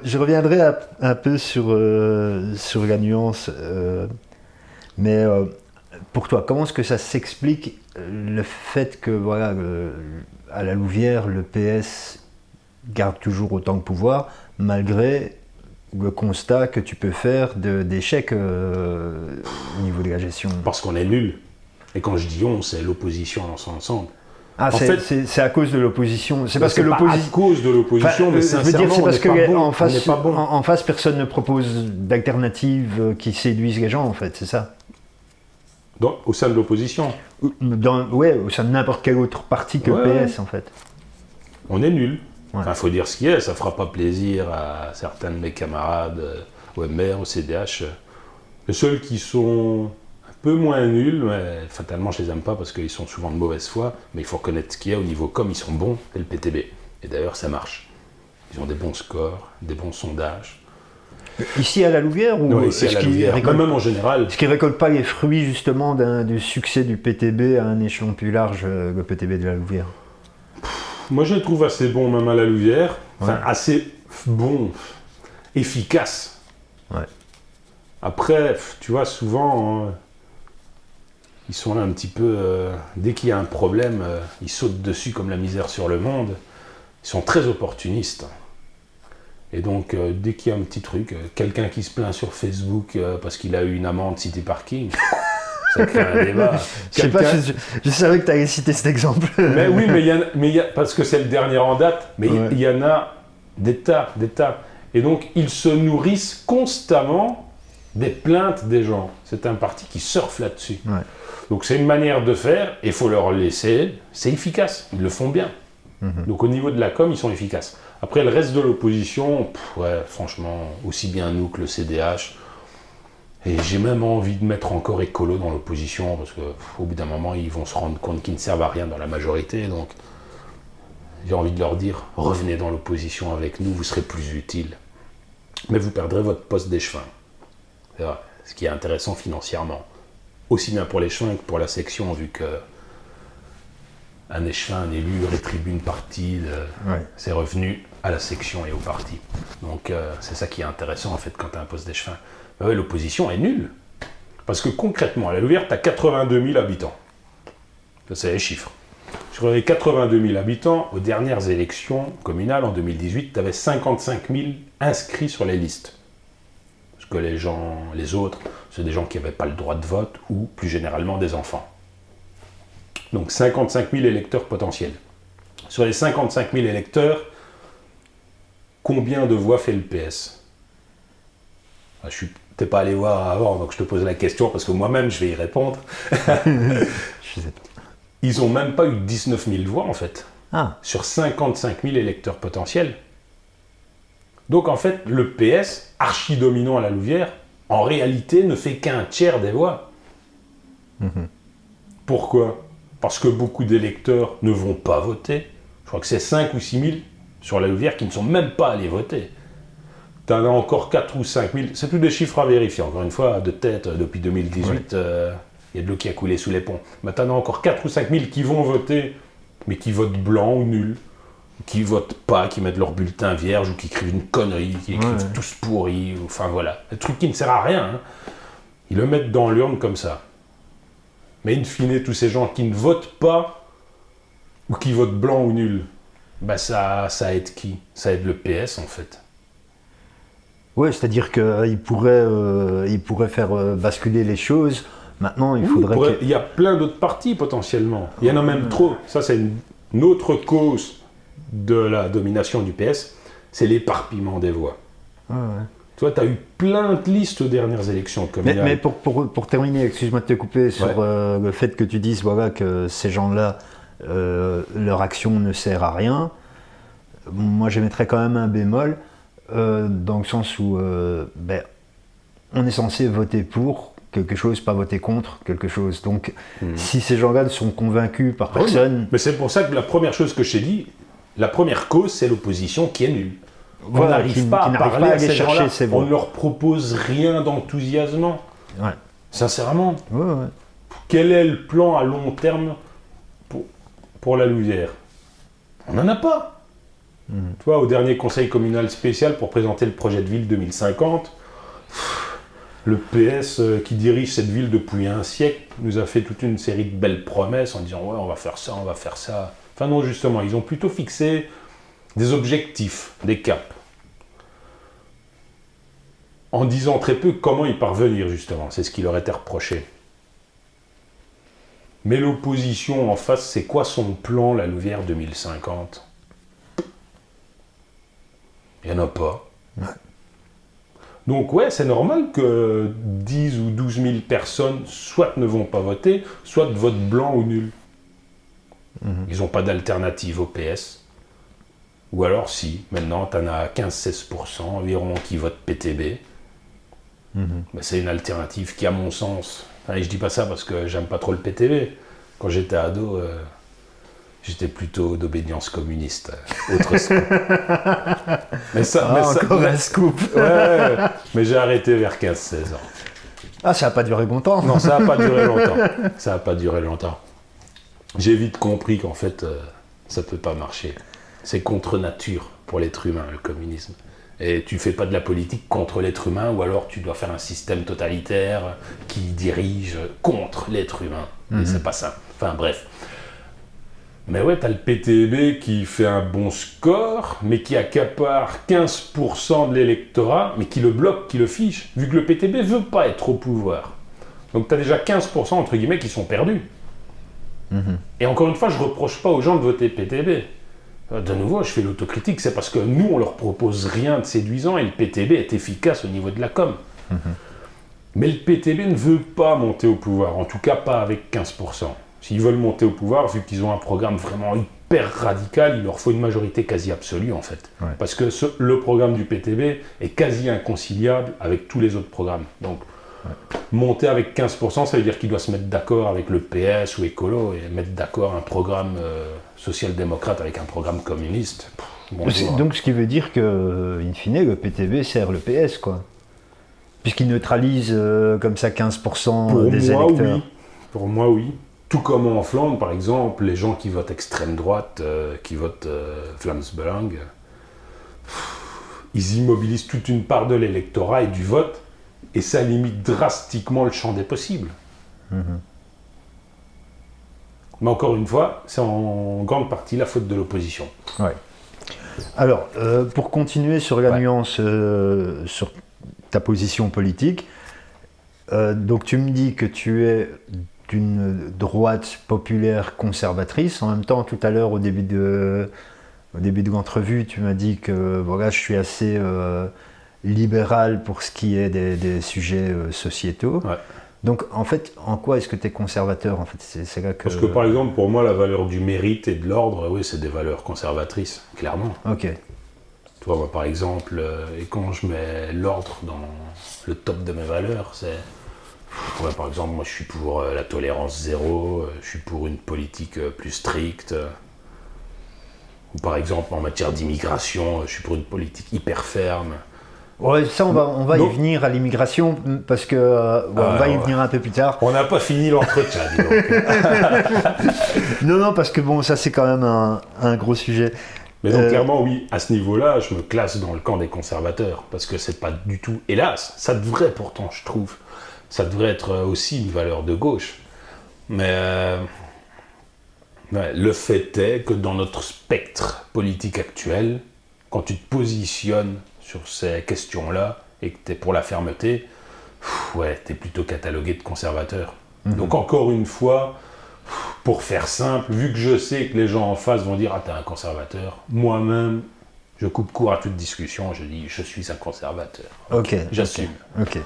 je reviendrai un peu sur la nuance, mais pour toi, comment est-ce que ça s'explique le fait que voilà, à la Louvière, le PS garde toujours autant de pouvoir, malgré le constat que tu peux faire d'échecs au niveau de la gestion? Parce qu'on est nul. Et quand je dis on, c'est l'opposition dans son ensemble. Ah, c'est à cause de l'opposition. C'est parce que l'opposition. À cause de l'opposition, mais sincèrement, je veux dire, c'est parce que on n'est pas bon. en face, personne ne propose d'alternatives qui séduisent les gens, en fait, c'est ça. Au sein de l'opposition. Au sein de n'importe quel autre parti que le PS, en fait. On est nul. Ouais. Enfin, faut dire ce qu'il y a, ça fera pas plaisir à certains de mes camarades au MR, au CDH. Les seuls qui sont un peu moins nuls, mais fatalement je les aime pas parce qu'ils sont souvent de mauvaise foi, mais il faut reconnaître ce qu'il y a au niveau com, ils sont bons, c'est le PTB. Et d'ailleurs ça marche. Ils ont des bons scores, des bons sondages. Ici à la Louvière ou non, ici à la Louvière, même en général. Est-ce qu'ils ne récoltent pas les fruits justement du succès du PTB à un échelon plus large, le PTB de la Louvière? Moi, je le trouve assez bon, même à la Louvière. Enfin, assez bon, efficace. Ouais. Après, tu vois, souvent, ils sont là un petit peu... dès qu'il y a un problème, ils sautent dessus comme la misère sur le monde. Ils sont très opportunistes. Et donc, dès qu'il y a un petit truc, quelqu'un qui se plaint sur Facebook parce qu'il a eu une amende cité parking... Ça crée un débat. Je sais pas, je savais que tu allais citer cet exemple. Mais oui, parce que c'est le dernier en date, mais il y en a des tas. Et donc, ils se nourrissent constamment des plaintes des gens. C'est un parti qui surfe là-dessus. Ouais. Donc, c'est une manière de faire, et il faut leur laisser. C'est efficace, ils le font bien. Donc, au niveau de la com, ils sont efficaces. Après, le reste de l'opposition, franchement, aussi bien nous que le CDH. Et j'ai même envie de mettre encore écolo dans l'opposition, parce qu'au bout d'un moment, ils vont se rendre compte qu'ils ne servent à rien dans la majorité. Donc, j'ai envie de leur dire, revenez dans l'opposition avec nous, vous serez plus utiles. Mais vous perdrez votre poste d'échevin. C'est vrai, ce qui est intéressant financièrement. Aussi bien pour l'échevin que pour la section, vu que un échevin, un élu, rétribue une partie de ses revenus à la section et au parti. Donc, c'est ça qui est intéressant, en fait, quand tu as un poste d'échevin. Ouais, l'opposition est nulle. Parce que concrètement, à la Louvière, tu as 82 000 habitants. Ça, c'est les chiffres. Sur les 82 000 habitants, aux dernières élections communales, en 2018, tu avais 55 000 inscrits sur les listes. Parce que les autres, c'est des gens qui n'avaient pas le droit de vote ou, plus généralement, des enfants. Donc 55 000 électeurs potentiels. Sur les 55 000 électeurs, combien de voix fait le PS ? Je suis peut-être pas allé voir avant, donc je te pose la question parce que moi-même je vais y répondre. Je sais pas. Ils ont même pas eu 19 000 voix en fait, sur 55 000 électeurs potentiels. Donc en fait, le PS, archi-dominant à la Louvière, en réalité ne fait qu'un tiers des voix. Pourquoi ? Parce que beaucoup d'électeurs ne vont pas voter. Je crois que c'est 5 ou 6 000 sur la Louvière qui ne sont même pas allés voter. Tu en as encore 4 ou 5 000, c'est tous des chiffres à vérifier, encore une fois, de tête, depuis 2018, il y a de l'eau qui a coulé sous les ponts. Mais tu en as encore 4 ou 5 000 qui vont voter, mais qui votent blanc ou nul, qui votent pas, qui mettent leur bulletin vierge, ou qui écrivent une connerie, qui écrivent tous pourris, enfin voilà, un truc qui ne sert à rien. Hein. Ils le mettent dans l'urne comme ça. Mais in fine, tous ces gens qui ne votent pas, ou qui votent blanc ou nul, ça aide qui ? Ça aide le PS en fait. Oui, c'est-à-dire qu'il pourrait faire basculer les choses. Maintenant, il faudrait il y a plein d'autres partis potentiellement. Il y en a même trop. Ça, c'est une autre cause de la domination du PS, c'est l'éparpillement des voix. Ouais. Tu vois, tu as eu plein de listes aux dernières élections communales. Mais pour terminer, excuse-moi de te couper sur le fait que tu dises que ces gens-là, leur action ne sert à rien. Moi, j'émettrais quand même un bémol. Dans le sens où on est censé voter pour quelque chose, pas voter contre quelque chose. Donc, si ces gens-là ne sont convaincus par personne... Mais c'est pour ça que la première chose que je t'ai dit, la première cause, c'est l'opposition qui est nulle. On n'arrive pas à parler à ces gens-là. On ne leur propose rien d'enthousiasmant. Ouais. Sincèrement. Ouais. Quel est le plan à long terme pour la Louvière ? On n'en a pas. Tu vois, au dernier conseil communal spécial pour présenter le projet de ville 2050, le PS qui dirige cette ville depuis un siècle nous a fait toute une série de belles promesses en disant « ouais, on va faire ça, on va faire ça ». Enfin non, justement, ils ont plutôt fixé des objectifs, des caps, en disant très peu comment y parvenir, justement. C'est ce qui leur était reproché. Mais l'opposition en face, c'est quoi son plan, la Louvière 2050 ? Il n'y en a pas. Ouais. Donc ouais, c'est normal que 10 ou 12 000 personnes soit ne vont pas voter, soit votent blanc ou nul. Ils n'ont pas d'alternative au PS. Ou alors si, maintenant, tu en as 15-16% environ qui votent PTB. Mais c'est une alternative qui, à mon sens... Et je dis pas ça parce que j'aime pas trop le PTB. Quand j'étais ado, j'étais plutôt d'obédience communiste. Autre scoop. Encore un scoop. Ouais, mais j'ai arrêté vers 15-16 ans. Ah, ça n'a pas duré longtemps. Non, ça n'a pas duré longtemps. Ça n'a pas duré longtemps. J'ai vite compris qu'en fait, ça ne peut pas marcher. C'est contre nature pour l'être humain, le communisme. Et tu fais pas de la politique contre l'être humain, ou alors tu dois faire un système totalitaire qui dirige contre l'être humain. Et c'est pas ça. Enfin bref. Mais ouais, t'as le PTB qui fait un bon score, mais qui accapare 15% de l'électorat, mais qui le bloque, qui le fiche, vu que le PTB veut pas être au pouvoir. Donc t'as déjà 15% entre guillemets qui sont perdus. Et encore une fois, je reproche pas aux gens de voter PTB. De nouveau, je fais l'autocritique, c'est parce que nous, on leur propose rien de séduisant et le PTB est efficace au niveau de la com. Mais le PTB ne veut pas monter au pouvoir, en tout cas pas avec 15%. S'ils veulent monter au pouvoir, vu qu'ils ont un programme vraiment hyper radical, il leur faut une majorité quasi absolue en fait. Ouais. Parce que le programme du PTB est quasi inconciliable avec tous les autres programmes. Donc, monter avec 15%, ça veut dire qu'il doit se mettre d'accord avec le PS ou Écolo et mettre d'accord un programme social-démocrate avec un programme communiste. Donc ce qui veut dire que, in fine, le PTB sert le PS, quoi. Puisqu'il neutralise comme ça 15% des électeurs. Oui. Pour moi, oui. Tout comme en Flandre, par exemple, les gens qui votent extrême droite, qui votent Vlaams Belang, ils immobilisent toute une part de l'électorat et du vote, et ça limite drastiquement le champ des possibles. Mais encore une fois, c'est en grande partie la faute de l'opposition. Ouais. Alors, pour continuer sur la nuance, sur ta position politique, donc tu me dis que tu es d'une droite populaire conservatrice. En même temps, tout à l'heure, au début de l'entrevue, tu m'as dit que voilà, je suis assez libéral pour ce qui est des sujets sociétaux. Ouais. Donc, en fait, en quoi est-ce que tu es conservateur en fait, c'est là que... Parce que, par exemple, pour moi, la valeur du mérite et de l'ordre, oui, c'est des valeurs conservatrices, clairement. Ok. Tu vois, moi, par exemple, et quand je mets l'ordre dans le top de mes valeurs, c'est... Ouais, par exemple, moi, je suis pour la tolérance zéro, je suis pour une politique plus stricte. Ou par exemple, en matière d'immigration, je suis pour une politique hyper ferme. Ouais, ça, on va y venir à l'immigration, parce que on va y venir un peu plus tard. On n'a pas fini l'entretien, dis donc. Non, parce que bon, ça, c'est quand même un gros sujet. Mais donc, clairement, oui, à ce niveau-là, je me classe dans le camp des conservateurs, parce que c'est pas du tout... Hélas, ça devrait pourtant, je trouve, ça devrait être aussi une valeur de gauche. Mais le fait est que dans notre spectre politique actuel, quand tu te positionnes sur ces questions-là et que tu es pour la fermeté, tu es plutôt catalogué de conservateur. Donc encore une fois, pour faire simple, vu que je sais que les gens en face vont dire « Ah, t'es un conservateur », moi-même, je coupe court à toute discussion, je dis « Je suis un conservateur ». Ok. J'assume. Ok.